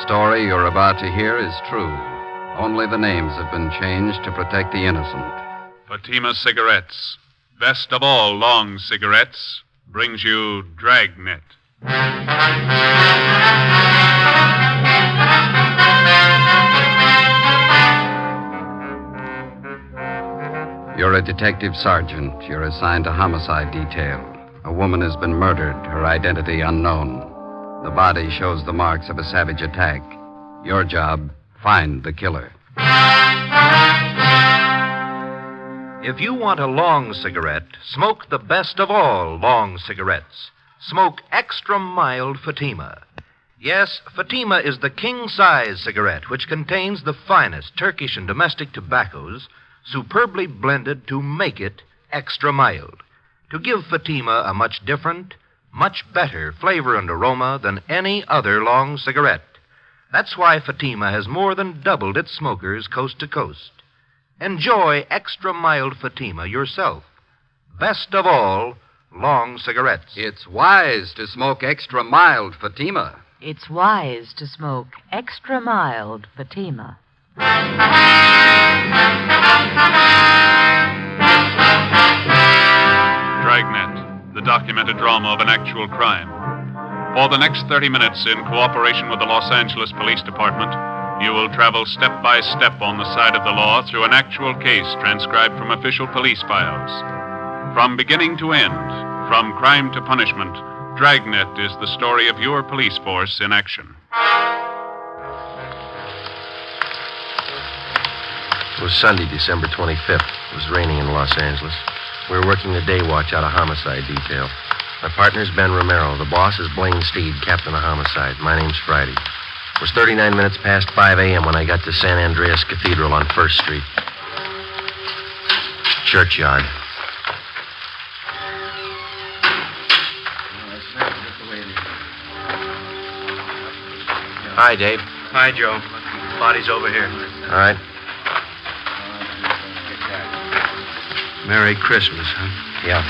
story you're about to hear is true. Only the names have been changed to protect the innocent. Fatima Cigarettes, best of all long cigarettes, brings you Dragnet. You're a detective sergeant. You're assigned to homicide detail. A woman has been murdered, her identity unknown. The body shows the marks of a savage attack. Your job, find the killer. If you want a long cigarette, smoke the best of all long cigarettes. Smoke extra mild Fatima. Yes, Fatima is the king-size cigarette which contains the finest Turkish and domestic tobaccos superbly blended to make it extra mild, to give Fatima a much different, much better flavor and aroma than any other long cigarette. That's why Fatima has more than doubled its smokers coast to coast. Enjoy extra mild Fatima yourself. Best of all, long cigarettes. It's wise to smoke extra mild Fatima. It's wise to smoke extra mild Fatima. Dragnet, the documented drama of an actual crime. For the next 30 minutes, in cooperation with the Los Angeles Police Department, you will travel step by step on the side of the law through an actual case transcribed from official police files. From beginning to end, from crime to punishment, Dragnet is the story of your police force in action. It was Sunday, December 25th. It was raining in Los Angeles. We were working the day watch out of homicide detail. My partner's Ben Romero. The boss is Blaine Steed, captain of homicide. My name's Friday. It was 39 minutes past 5 a.m. when I got to San Andreas Cathedral on 1st Street. Churchyard. Hi, Dave. Hi, Joe. Body's over here. All right. Merry Christmas, huh? Yeah.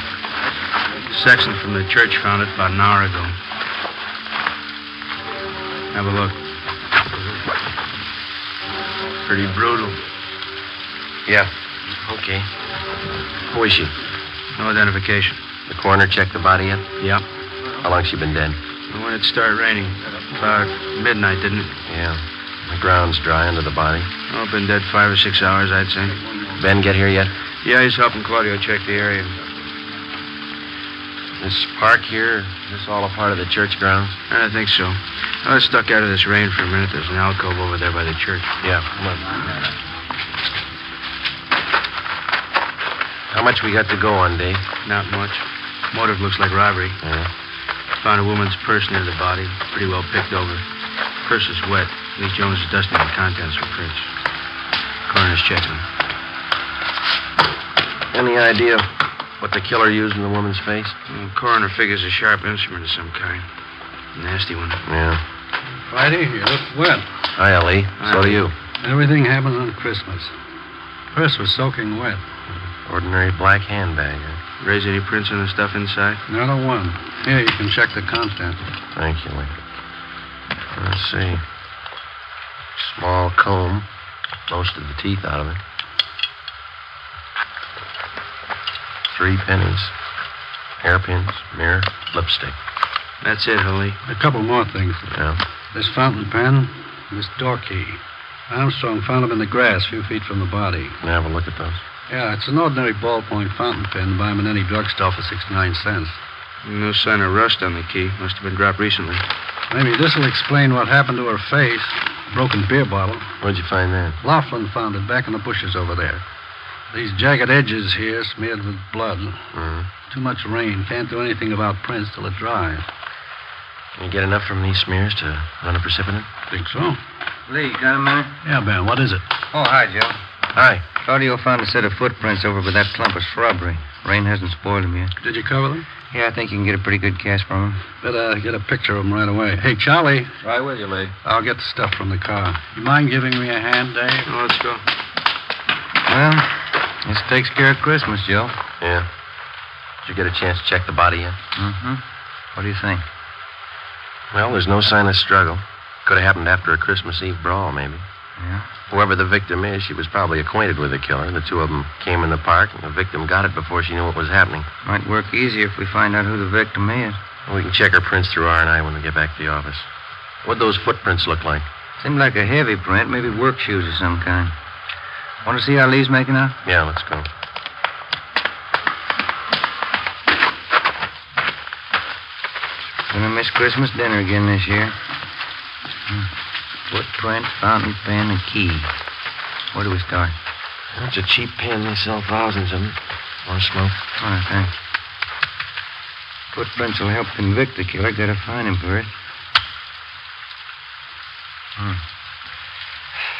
Section from the church found it about an hour ago. Have a look. Pretty brutal. Yeah. Okay. Who is she? No identification. The coroner checked the body yet? Yep. How long's she been dead? When it started raining. About midnight, didn't it? Yeah. The ground's dry under the body. Oh, been dead 5 or 6 hours, I'd say. Ben get here yet? Yeah, he's helping Claudio check the area. This park here, is this all a part of the church grounds? I think so. I was stuck out of this rain for a minute. There's an alcove over there by the church. Yeah, come on. How much we got to go on, Dave? Not much. Motive looks like robbery. Yeah. Found a woman's purse near the body. Pretty well picked over. Purse is wet. Lee Jones is dusting the contents for prints. Coroner's checking. Any idea what the killer used in the woman's face? Coroner figures a sharp instrument of some kind. Nasty one. Yeah. Friday, you look wet. Hi, Ellie. So do you. Everything happens on Christmas. Purse was soaking wet. Ordinary black handbag, huh? Raise any prints on the stuff inside? Not a one. Here, you can check the contents. Thank you, Lee. Let's see. Small comb. Most of the teeth out of it. 3 pennies. Hairpins, mirror, lipstick. That's it, Holly. A couple more things. Yeah. This fountain pen, this door key. Armstrong found them in the grass a few feet from the body. Can I have a look at those? Yeah, it's an ordinary ballpoint fountain pen. Buy them in any drugstore for 69 cents. No sign of rust on the key. Must have been dropped recently. Maybe this will explain what happened to her face. Broken beer bottle. Where'd you find that? Laughlin found it back in the bushes over there. These jagged edges here smeared with blood. Mm-hmm. Too much rain. Can't do anything about prints till it dries. Can you get enough from these smears to run a precipitant? Think so. Lee, got a minute? Yeah, Ben, what is it? Oh, hi, Joe. Hi. Claudio found a set of footprints over by that clump of shrubbery. Rain hasn't spoiled them yet. Did you cover them? Yeah, I think you can get a pretty good cast from them. Better get a picture of them right away. Hey, Charlie. Right with you, Lee. I'll get the stuff from the car. You mind giving me a hand, Dave? Oh, let's go. Well, this takes care of Christmas, Joe. Yeah. Did you get a chance to check the body yet? Mm-hmm. What do you think? Well, there's no sign of struggle. Could have happened after a Christmas Eve brawl, maybe. Yeah? Whoever the victim is, she was probably acquainted with the killer. The two of them came in the park, and the victim got it before she knew what was happening. Might work easier if we find out who the victim is. We can check her prints through R&I when we get back to the office. What'd those footprints look like? Seemed like a heavy print, maybe work shoes of some kind. Want to see how Lee's making out? Yeah, let's go. Gonna miss Christmas dinner again this year. Footprint, fountain pen, and key. Where do we start? It's a cheap pen. They sell thousands of them. Want to smoke? All right, thanks. Footprints will help convict the killer. Gotta find him first.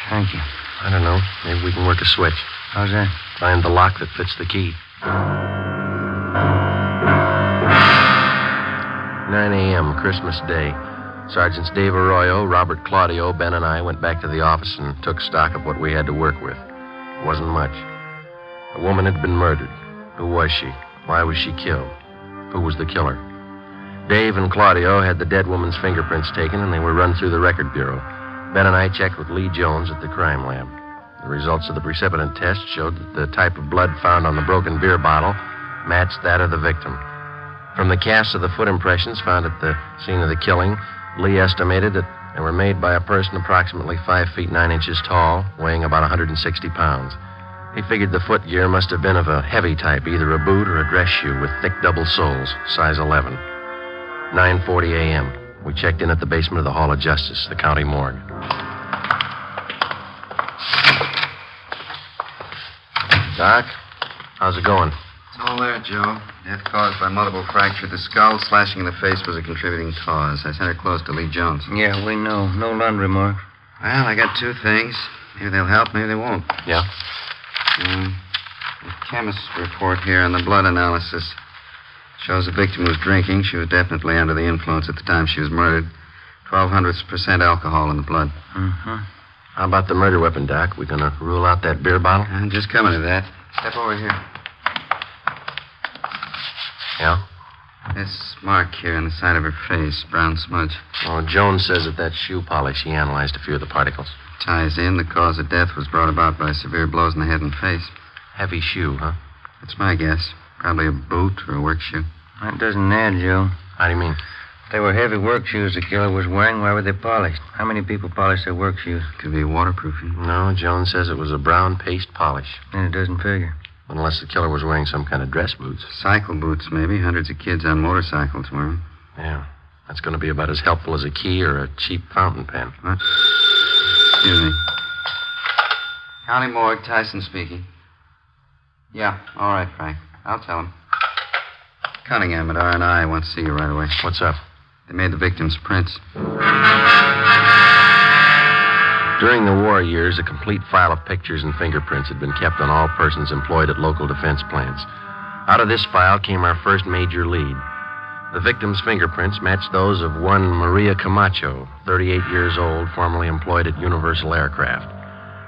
Thank you. I don't know. Maybe we can work a switch. How's that? Find the lock that fits the key. 9 a.m., Christmas Day. Sergeants Dave Arroyo, Robert Claudio, Ben, and I went back to the office and took stock of what we had to work with. It wasn't much. A woman had been murdered. Who was she? Why was she killed? Who was the killer? Dave and Claudio had the dead woman's fingerprints taken, and they were run through the record bureau. Ben and I checked with Lee Jones at the crime lab. The results of the precipitant test showed that the type of blood found on the broken beer bottle matched that of the victim. From the casts of the foot impressions found at the scene of the killing, Lee estimated that they were made by a person approximately 5 feet 9 inches tall, weighing about 160 pounds. He figured the footgear must have been of a heavy type, either a boot or a dress shoe with thick double soles, size 11. 9:40 a.m. We checked in at the basement of the Hall of Justice, the county morgue. Doc, how's it going? It's all there, Joe. Death caused by multiple fracture of the skull. Slashing in the face was a contributing cause. I sent her close to Lee Jones. Yeah, we know. No laundry marks. Well, I got two things. Maybe they'll help, maybe they won't. Yeah? The chemist's report here on the blood analysis shows the victim was drinking. She was definitely under the influence at the time she was murdered. 0.00% alcohol in the blood. Mm-hmm. How about the murder weapon, Doc? We gonna rule out that beer bottle? I'm just coming to that. Step over here. Yeah? This mark here on the side of her face, brown smudge. Oh, Jones says that shoe polish. He analyzed a few of the particles. Ties in. The cause of death was brought about by severe blows in the head and face. Heavy shoe, huh? That's my guess. Probably a boot or a work shoe. That doesn't add, Joe. How do you mean? If they were heavy work shoes the killer was wearing, why were they polished? How many people polish their work shoes? Could be waterproofing. No, Jones says it was a brown paste polish. Then it doesn't figure. Unless the killer was wearing some kind of dress boots. Cycle boots, maybe. Hundreds of kids on motorcycles wear them. Yeah. That's going to be about as helpful as a key or a cheap fountain pen. What? Excuse me. County morgue, Tyson speaking. Yeah, all right, Frank. I'll tell him. Cunningham at R&I wants to see you right away. What's up? They made the victim's prints. During the war years, a complete file of pictures and fingerprints had been kept on all persons employed at local defense plants. Out of this file came our first major lead. The victim's fingerprints matched those of one Maria Camacho, 38 years old, formerly employed at Universal Aircraft.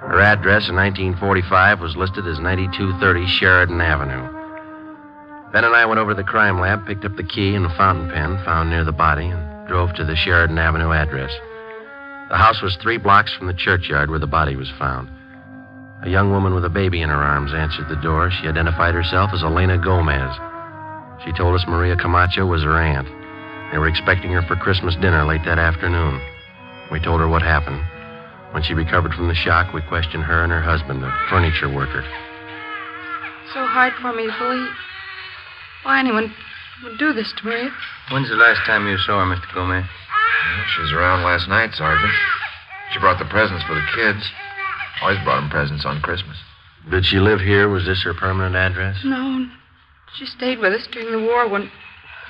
Her address in 1945 was listed as 9230 Sheridan Avenue. Ben and I went over to the crime lab, picked up the key and a fountain pen found near the body, and drove to the Sheridan Avenue address. The house was 3 blocks from the churchyard where the body was found. A young woman with a baby in her arms answered the door. She identified herself as Elena Gomez. She told us Maria Camacho was her aunt. They were expecting her for Christmas dinner late that afternoon. We told her what happened. When she recovered from the shock, we questioned her and her husband, a furniture worker. So hard for me to believe. Why anyone would do this to Maria? When's the last time you saw her, Mr. Gomez? Well, she was around last night, Sergeant. She brought the presents for the kids. Always brought them presents on Christmas. Did she live here? Was this her permanent address? No. She stayed with us during the war when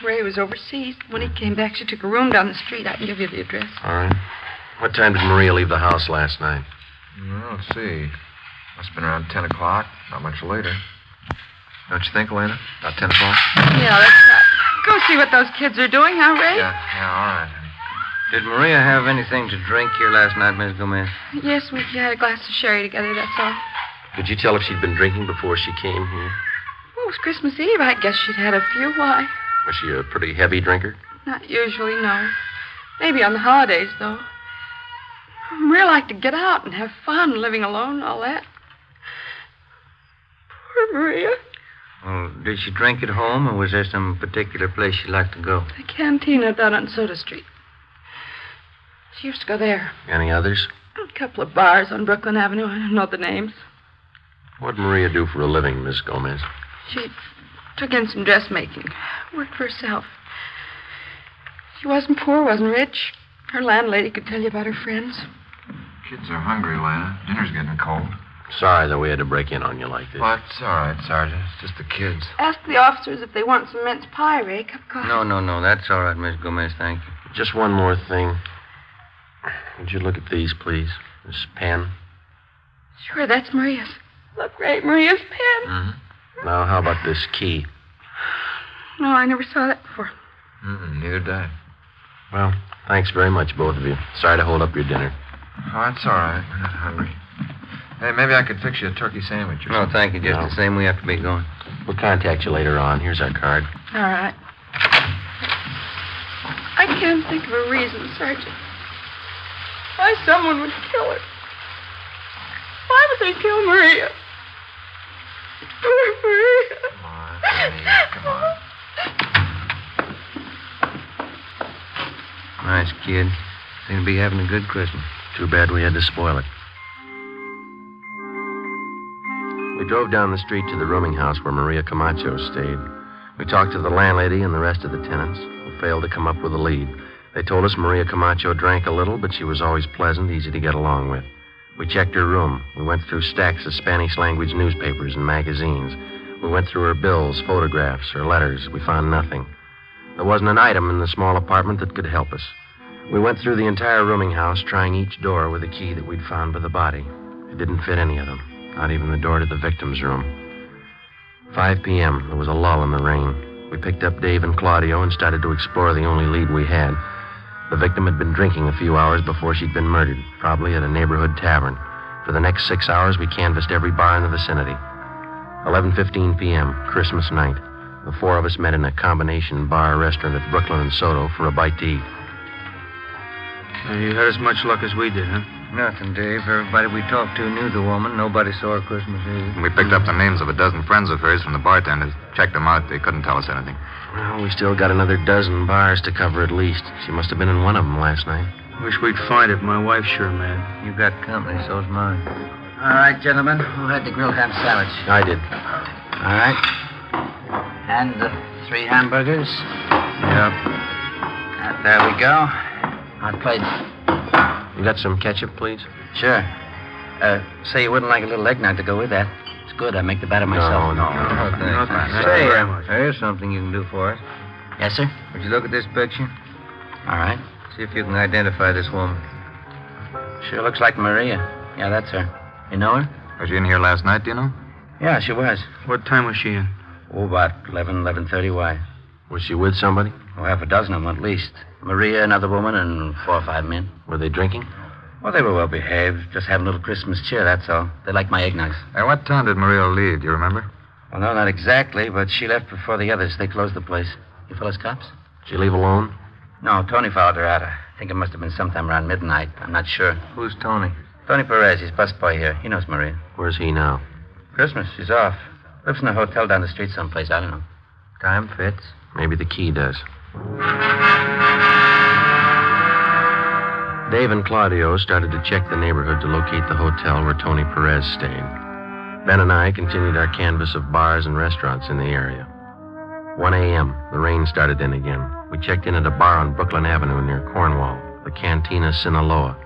Ray was overseas. When he came back, she took a room down the street. I can give you the address. All right. What time did Maria leave the house last night? Well, let's see. Must have been around 10 o'clock. Not much later. Don't you think, Elena? About 10 o'clock? Yeah, let's go see what those kids are doing, huh, Ray? Yeah, all right. Did Maria have anything to drink here last night, Miss Gomez? Yes, we had a glass of sherry together, that's all. Could you tell if she'd been drinking before she came here? Oh, it was Christmas Eve. I guess she'd had a few. Why? Was she a pretty heavy drinker? Not usually, no. Maybe on the holidays, though. Maria liked to get out and have fun, living alone and all that. Poor Maria. Well, did she drink at home, or was there some particular place she liked to go? The cantina down on Soda Street. She used to go there. Any others? A couple of bars on Brooklyn Avenue. I don't know the names. What'd Maria do for a living, Miss Gomez? She took in some dressmaking. Worked for herself. She wasn't poor, wasn't rich. Her landlady could tell you about her friends. Kids are hungry, Lana. Dinner's getting cold. Sorry that we had to break in on you like this. Well, it's all right, Sergeant. It's just the kids. Ask the officers if they want some mince pie, Ray. Cup of coffee. No. That's all right, Miss Gomez. Thank you. Just one more thing. Would you look at these, please? This pen. Sure, that's Maria's. Look, Ray, Maria's pen. Mm-hmm. Now, how about this key? No, I never saw that before. Neither did I. Well, thanks very much, both of you. Sorry to hold up your dinner. Oh, it's all right. We're not hungry. Hey, maybe I could fix you a turkey sandwich or No, something. thank you. Just No. the same, we have to be going. We'll contact you later on. Here's our card. All right. I can't think of a reason, Sergeant, why someone would kill her. Why would they kill Maria? Poor Maria. Come on, honey, come on. Nice kid. Seem to be having a good Christmas. Too bad we had to spoil it. We drove down the street to the rooming house where Maria Camacho stayed. We talked to the landlady and the rest of the tenants. We failed to come up with a lead. They told us Maria Camacho drank a little, but she was always pleasant, easy to get along with. We checked her room. We went through stacks of Spanish-language newspapers and magazines. We went through her bills, photographs, her letters. We found nothing. There wasn't an item in the small apartment that could help us. We went through the entire rooming house, trying each door with a key that we'd found by the body. It didn't fit any of them, not even the door to the victim's room. 5 p.m., there was a lull in the rain. We picked up Dave and Claudio and started to explore the only lead we had. The victim had been drinking a few hours before she'd been murdered, probably at a neighborhood tavern. For the next 6 hours, we canvassed every bar in the vicinity. 11:15 p.m., Christmas night. The four of us met in a combination bar restaurant at Brooklyn and Soto for a bite to eat. You had as much luck as we did, huh? Nothing, Dave. Everybody we talked to knew the woman. Nobody saw her Christmas Eve. We picked up the names of a dozen friends of hers from the bartenders. Checked them out. They couldn't tell us anything. Well, we still got another dozen bars to cover at least. She must have been in one of them last night. Wish we'd find it. My wife's sure mad. You got company, so's mine. All right, gentlemen. Who had the grilled ham sandwich? I did. All right. And the 3 hamburgers? Yep. There we go. Hot plates. You got some ketchup, please? Sure. Say you wouldn't like a little eggnog to go with that. It's good. I make the batter myself. No. Thanks. Say, very much. Here's something you can do for us. Yes, sir? Would you look at this picture? All right. See if you can identify this woman. Sure looks like Maria. Yeah, that's her. You know her? Was she in here last night, do you know? Yeah, she was. What time was she in? Oh, about 11:30. Why? Was she with somebody? Oh, half a dozen of them at least. Maria, another woman, and 4 or 5 men. Were they drinking? Well, they were well behaved. Just having a little Christmas cheer, that's all. They like my eggnogs. At what time did Maria leave? Do you remember? Well, no, not exactly, but she left before the others. They closed the place. You fellas cops? Did she leave alone? No, Tony followed her out. I think it must have been sometime around midnight. I'm not sure. Who's Tony? Tony Perez, he's busboy here. He knows Maria. Where's he now? Christmas, she's off. Lives in a hotel down the street someplace. I don't know. Time fits. Maybe the key does. Dave and Claudio started to check the neighborhood to locate the hotel where Tony Perez stayed. Ben and I continued our canvass of bars and restaurants in the area. 1 a.m., the rain started in again. We checked in at a bar on Brooklyn Avenue near Cornwall, the Cantina Sinaloa.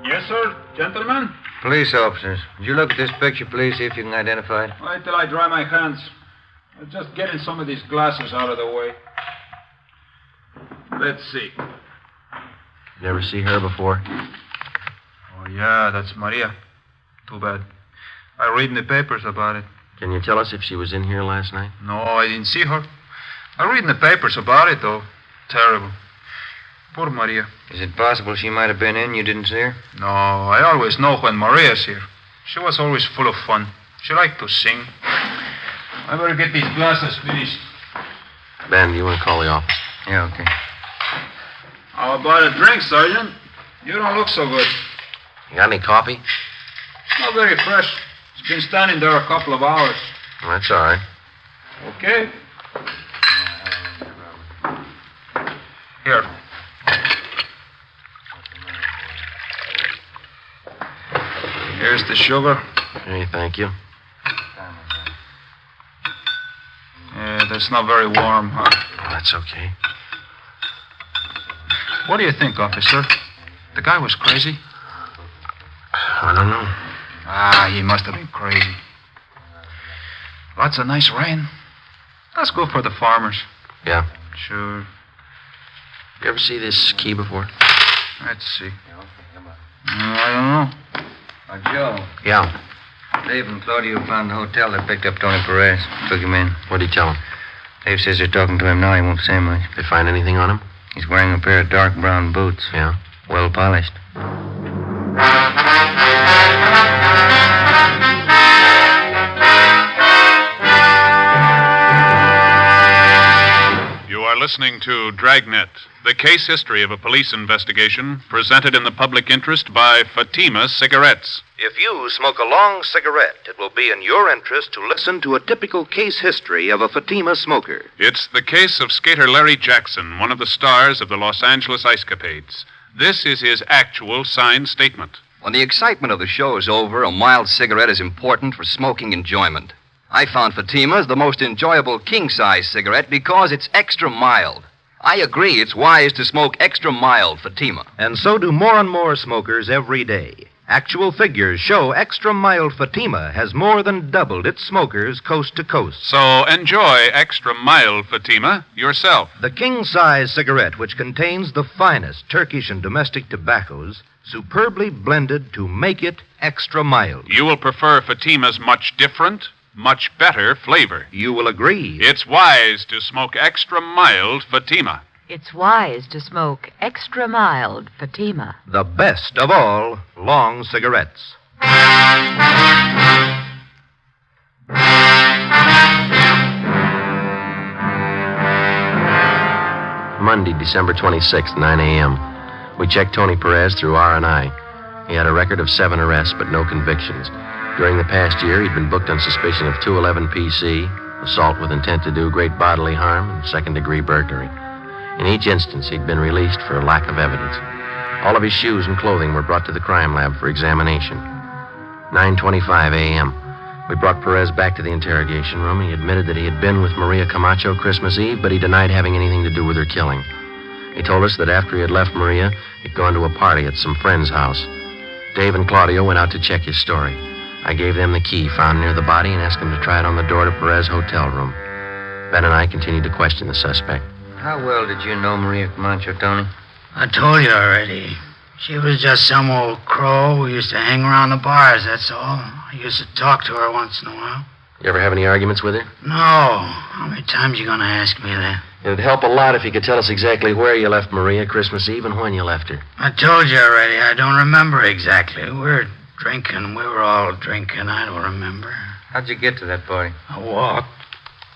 Yes, sir. Gentlemen? Police officers, would you look at this picture, please, see if you can identify it? Wait till I dry my hands. I'm just getting some of these glasses out of the way. Let's see. You ever see her before? Oh, yeah, that's Maria. Too bad. I read in the papers about it. Can you tell us if she was in here last night? No, I didn't see her. I read in the papers about it, though. Terrible. Poor Maria. Is it possible she might have been in? You didn't see her? No, I always know when Maria's here. She was always full of fun. She liked to sing. I better get these glasses finished. Ben, do you want to call the office? Yeah, okay. How about a drink, Sergeant? You don't look so good. You got any coffee? Not very fresh. It's been standing there a couple of hours. Well, that's all right. Okay. Here. Here's the sugar. Hey, thank you. Yeah, that's not very warm, huh? Oh, that's okay. What do you think, officer? The guy was crazy? I don't know. Ah, he must have been crazy. Lots of nice rain. That's good for the farmers. Yeah. Sure. You ever see this key before? Let's see. I don't know. Joe. Yeah. Dave and Claudio found the hotel that picked up Tony Perez. Took him in. What'd he tell him? Dave says they're talking to him now. He won't say much. They find anything on him? He's wearing a pair of dark brown boots. Yeah. Well polished. You are listening to Dragnet, the case history of a police investigation presented in the public interest by Fatima Cigarettes. If you smoke a long cigarette, it will be in your interest to listen to a typical case history of a Fatima smoker. It's the case of skater Larry Jackson, one of the stars of the Los Angeles Ice Capades. This is his actual signed statement. When the excitement of the show is over, a mild cigarette is important for smoking enjoyment. I found Fatima's the most enjoyable king-size cigarette because it's extra mild. I agree it's wise to smoke extra mild Fatima. And so do more and more smokers every day. Actual figures show extra mild Fatima has more than doubled its smokers coast to coast. So enjoy extra mild Fatima yourself. The king-size cigarette, which contains the finest Turkish and domestic tobaccos, superbly blended to make it extra mild. You will prefer Fatima's much different, much better flavor. You will agree. It's wise to smoke extra mild Fatima. It's wise to smoke extra mild Fatima. The best of all long cigarettes. Monday, December 26th, 9 a.m. We checked Tony Perez through R&I. He had a record of 7 arrests, but no convictions. During the past year, he'd been booked on suspicion of 211 PC, assault with intent to do great bodily harm, and second-degree burglary. In each instance, he'd been released for lack of evidence. All of his shoes and clothing were brought to the crime lab for examination. 9:25 a.m. We brought Perez back to the interrogation room. He admitted that he had been with Maria Camacho Christmas Eve, but he denied having anything to do with her killing. He told us that after he had left Maria, he'd gone to a party at some friend's house. Dave and Claudio went out to check his story. I gave them the key found near the body and asked them to try it on the door to Perez's hotel room. Ben and I continued to question the suspect. How well did you know Maria Camacho, Tony? I told you already. She was just some old crow who used to hang around the bars, that's all. I used to talk to her once in a while. You ever have any arguments with her? No. How many times you gonna ask me that? It'd help a lot if you could tell us exactly where you left Maria Christmas Eve and when you left her. I told you already. I don't remember exactly. We were drinking. We were all drinking. I don't remember. How'd you get to that party? I walked.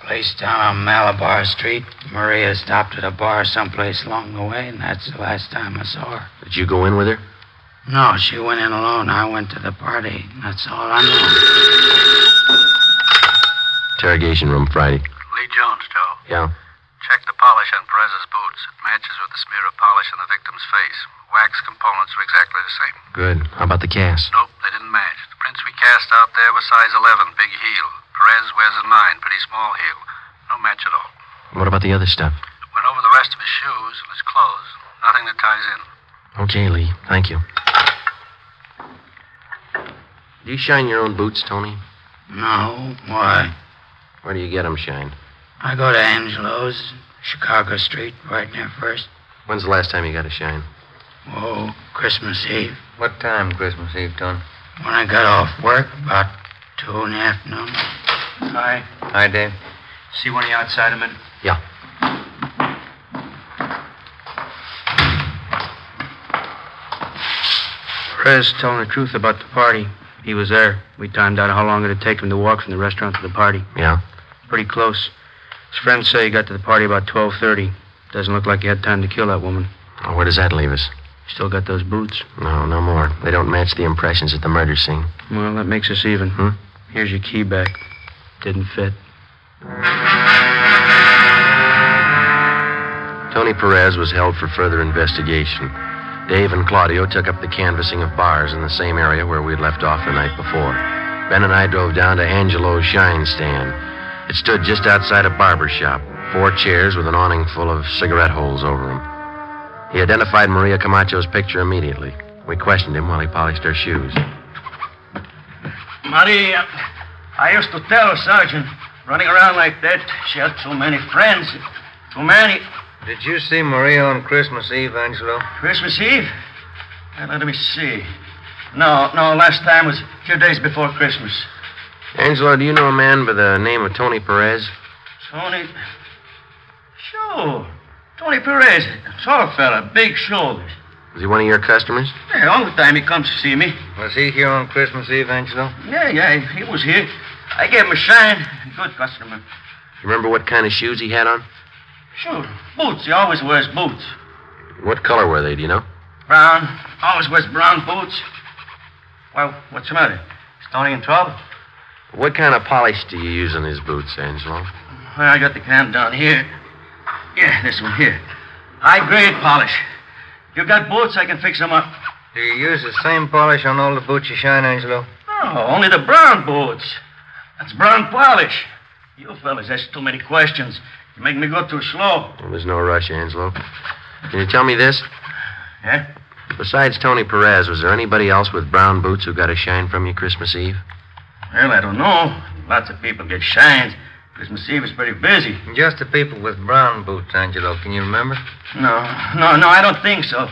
Place down on Malabar Street. Maria stopped at a bar someplace along the way, and that's the last time I saw her. Did you go in with her? No, she went in alone. I went to the party. That's all I know. Interrogation room Friday. Lee Jones, Joe. Yeah? Check the polish on Perez's boots. It matches with the smear of polish on the victim's face. Wax components are exactly the same. Good. How about the cast? Nope, they didn't match. The prints we cast out there were size 11, big heel. Perez wears a 9, pretty small heel. No match at all. What about the other stuff? Went over the rest of his shoes and his clothes. Nothing that ties in. Okay, Lee. Thank you. Do you shine your own boots, Tony? No. Why? Where do you get them shined? I go to Angelo's, Chicago Street, right near First. When's the last time you got a shine? Oh, Christmas Eve. What time Christmas Eve, Tony? When I got off work, about 2 in the afternoon. Hi. Hi, Dave. See one of you outside a minute? Yeah. Perez telling the truth about the party. He was there. We timed out how long it'd take him to walk from the restaurant to the party. Yeah? Pretty close. His friends say he got to the party about 12:30. Doesn't look like he had time to kill that woman. Well, where does that leave us? Still got those boots? No, no more. They don't match the impressions at the murder scene. Well, that makes us even. Here's your key back. Didn't fit. Tony Perez was held for further investigation. Dave and Claudio took up the canvassing of bars in the same area where we'd left off the night before. Ben and I drove down to Angelo's Shine Stand. It stood just outside a barber shop. 4 chairs with an awning full of cigarette holes over them. He identified Maria Camacho's picture immediately. We questioned him while he polished her shoes. Maria, I used to tell her, Sergeant, running around like that, she had so many friends. Too many. Did you see Maria on Christmas Eve, Angelo? Christmas Eve? Let me see. No, last time was a few days before Christmas. Angelo, do you know a man by the name of Tony Perez? Tony? Sure. Tony Perez. Tall fella, big shoulders. Was he one of your customers? Yeah, all the time he comes to see me. Was he here on Christmas Eve, Angelo? Yeah, he was here. I gave him a shine. Good customer. You remember what kind of shoes he had on? Sure. Boots. He always wears boots. What color were they, do you know? Brown. Always wears brown boots. Well, what's the matter? Is Tony in trouble? What kind of polish do you use on his boots, Angelo? Well, I got the can down here. Yeah, this one here. High-grade polish. You got boots, I can fix them up. Do you use the same polish on all the boots you shine, Angelo? No, only the brown boots. That's brown polish. You fellas ask too many questions. You make me go too slow. Well, there's no rush, Angelo. Can you tell me this? Yeah? Besides Tony Perez, was there anybody else with brown boots who got a shine from you Christmas Eve? Well, I don't know. Lots of people get shines. Christmas Eve is pretty busy. Just the people with brown boots, Angelo. Can you remember? No, I don't think so.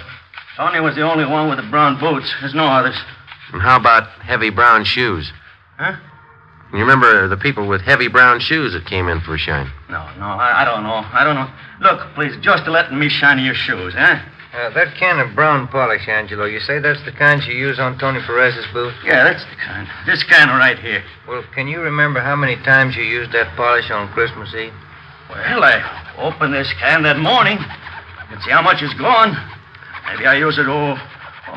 Tony was the only one with the brown boots. There's no others. And how about heavy brown shoes? Huh? You remember the people with heavy brown shoes that came in for a shine? No, I don't know. Look, please, just let me shine your shoes, huh? That can of brown polish, Angelo, you say that's the kind you use on Tony Perez's boots? Yeah, that's the kind. This kind right here. Well, can you remember how many times you used that polish on Christmas Eve? Well, I opened this can that morning. I can see how much is gone. Maybe I use it,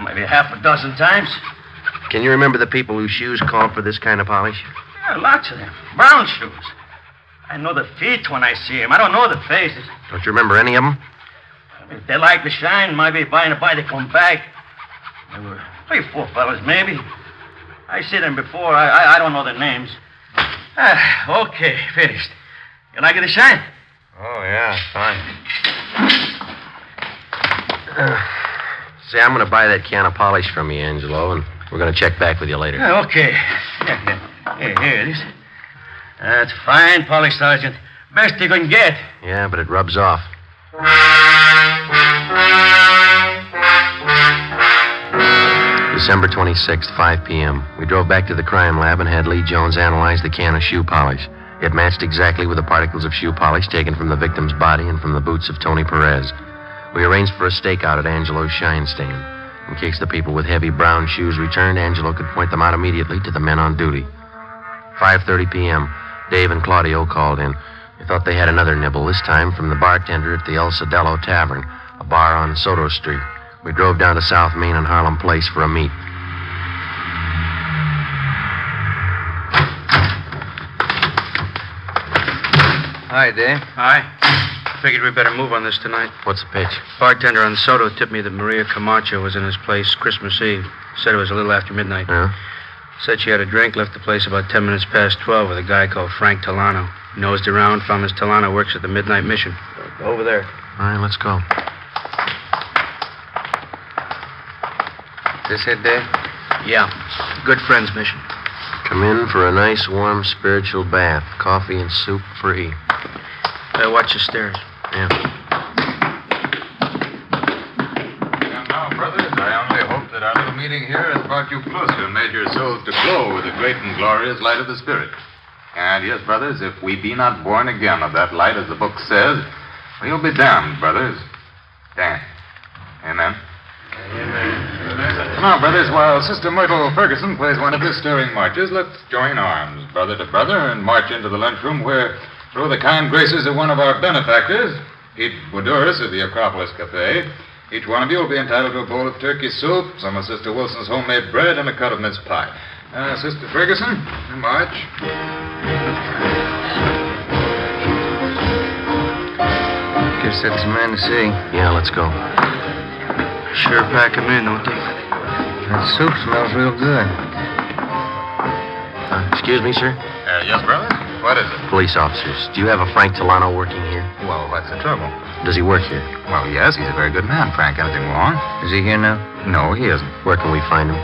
maybe half a dozen times. Can you remember the people whose shoes called for this kind of polish? Yeah, lots of them. Brown shoes. I know the feet when I see them. I don't know the faces. Don't you remember any of them? If they like the shine, maybe by and by they come back. There were 3 or 4 fellas, maybe. I see them before. I don't know their names. Okay, finished. You like the shine? Oh, yeah, fine. See, I'm going to buy that can of polish from you, Angelo, and we're going to check back with you later. Okay. Here it is. That's fine polish, Sergeant. Best you can get. Yeah, but it rubs off. December 26th, 5 p.m. We drove back to the crime lab and had Lee Jones analyze the can of shoe polish. It matched exactly with the particles of shoe polish taken from the victim's body and from the boots of Tony Perez. We arranged for a stakeout at Angelo's Shine Stand. In case the people with heavy brown shoes returned, Angelo could point them out immediately to the men on duty. 5:30 p.m., Dave and Claudio called in. They thought they had another nibble, this time from the bartender at the El Cedello Tavern, a bar on Soto Street. We drove down to South Main and Harlem Place for a meet. Hi, Dave. Hi. Figured we better move on this tonight. What's the pitch? Bartender on Soto tipped me that Maria Camacho was in his place Christmas Eve. Said it was a little after midnight. Yeah? Said she had a drink, left the place about 10 minutes past 12 with a guy called Frank Talano. Nosed around, found Miss Talano works at the Midnight Mission. Over there. All right, let's go. This it, Dave? Yeah. Good Friends Mission. Come in for a nice, warm, spiritual bath. Coffee and soup free. Watch your stairs. Yeah. And now, brothers, I only hope that our little meeting here has brought you closer and made your souls to glow with the great and glorious light of the Spirit. And yes, brothers, if we be not born again of that light, as the book says, we'll be damned, brothers. Damned. Amen. Come on, brothers, while Sister Myrtle Ferguson plays one of his stirring marches, let's join arms, brother to brother, and march into the lunchroom where, through the kind graces of one of our benefactors, Pete Boudouris of the Acropolis Cafe, Each one of you will be entitled to a bowl of turkey soup, some of Sister Wilson's homemade bread, and a cut of mince pie. Sister Ferguson, march. Guess that's a man to see. Yeah, let's go. Sure pack 'em in, don't they? That soup smells real good. Excuse me, sir? Yes, brother? What is it? Police officers. Do you have a Frank Tolano working here? Well, what's the trouble? Does he work here? Well, yes, he's a very good man, Frank. Anything wrong? Is he here now? No, he isn't. Where can we find him?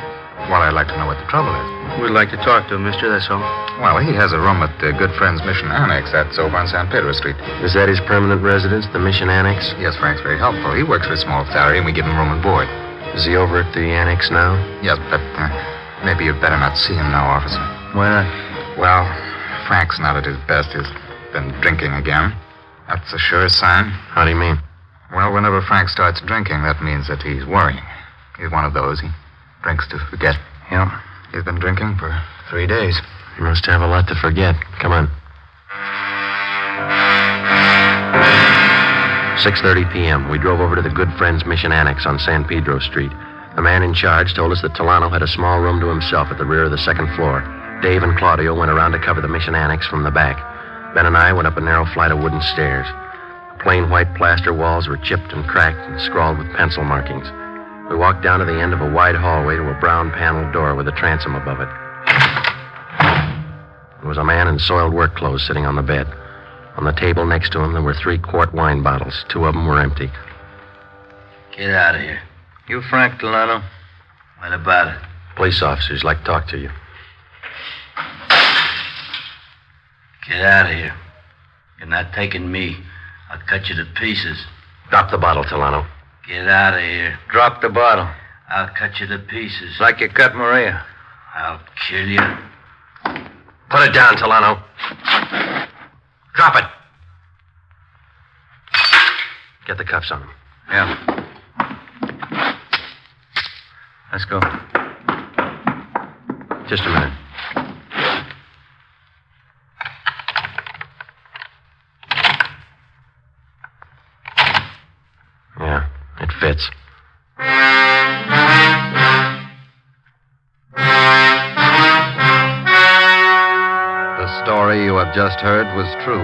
Well, I'd like to know what the trouble is. We'd like to talk to him, mister, that's all. Well, he has a room at Good Friends Mission Annex. That's over on San Pedro Street. Is that his permanent residence, the Mission Annex? Yes, Frank's very helpful. He works for a small salary, and we give him room and board. Is he over at the Annex now? Yes, but maybe you'd better not see him now, officer. Why not? Well, Frank's not at his best. He's been drinking again. That's a sure sign. How do you mean? Well, whenever Frank starts drinking, that means that he's worrying. He's one of those. He drinks to forget. Yeah. He's been drinking for 3 days. He must have a lot to forget. Come on. 6:30 p.m. We drove over to the Good Friends Mission Annex on San Pedro Street. The man in charge told us that Tolano had a small room to himself at the rear of the second floor. Dave and Claudio went around to cover the Mission Annex from the back. Ben and I went up a narrow flight of wooden stairs. The plain white plaster walls were chipped and cracked and scrawled with pencil markings. We walked down to the end of a wide hallway to a brown paneled door with a transom above it. There was a man in soiled work clothes sitting on the bed. On the table next to him, there were 3-quart wine bottles. 2 of them were empty. Get out of here. You Frank Delano? What about it? Police officers like to talk to you. Get out of here. You're not taking me. I'll cut you to pieces. Drop the bottle, Tolano. Get out of here. Drop the bottle. I'll cut you to pieces. Like you cut Maria. I'll kill you. Put it down, Tolano. Drop it. Get the cuffs on him. Yeah. Let's go. Just a minute. Yeah, it fits. The story you have just heard was true.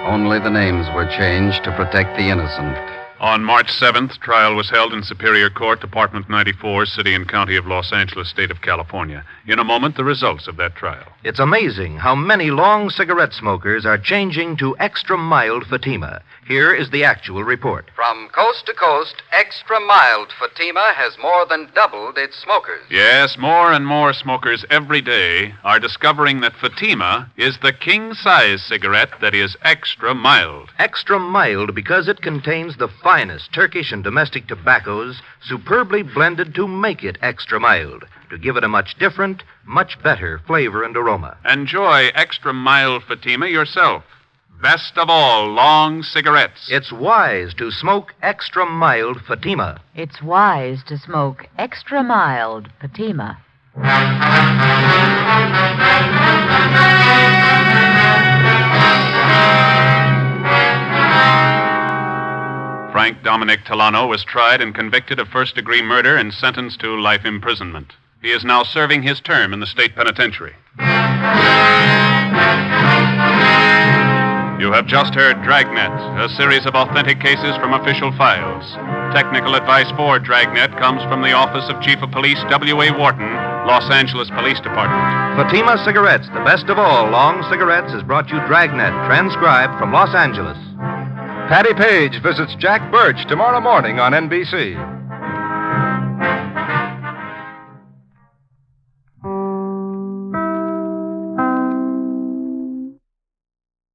Only the names were changed to protect the innocent. On March 7th, trial was held in Superior Court, Department 94, City and County of Los Angeles, State of California. In a moment, the results of that trial. It's amazing how many long cigarette smokers are changing to extra mild Fatima. Here is the actual report. From coast to coast, extra mild Fatima has more than doubled its smokers. Yes, more and more smokers every day are discovering that Fatima is the king-size cigarette that is extra mild. Extra mild because it contains the finest Turkish and domestic tobaccos superbly blended to make it extra mild, to give it a much different, much better flavor and aroma. Enjoy extra mild Fatima yourself. Best of all, long cigarettes. It's wise to smoke extra mild Fatima. It's wise to smoke extra mild Fatima. Frank Dominic Tolano was tried and convicted of first-degree murder and sentenced to life imprisonment. He is now serving his term in the state penitentiary. You have just heard Dragnet, a series of authentic cases from official files. Technical advice for Dragnet comes from the Office of Chief of Police W.A. Wharton, Los Angeles Police Department. Fatima Cigarettes, the best of all long cigarettes, has brought you Dragnet, transcribed from Los Angeles. Patty Page visits Jack Birch tomorrow morning on NBC.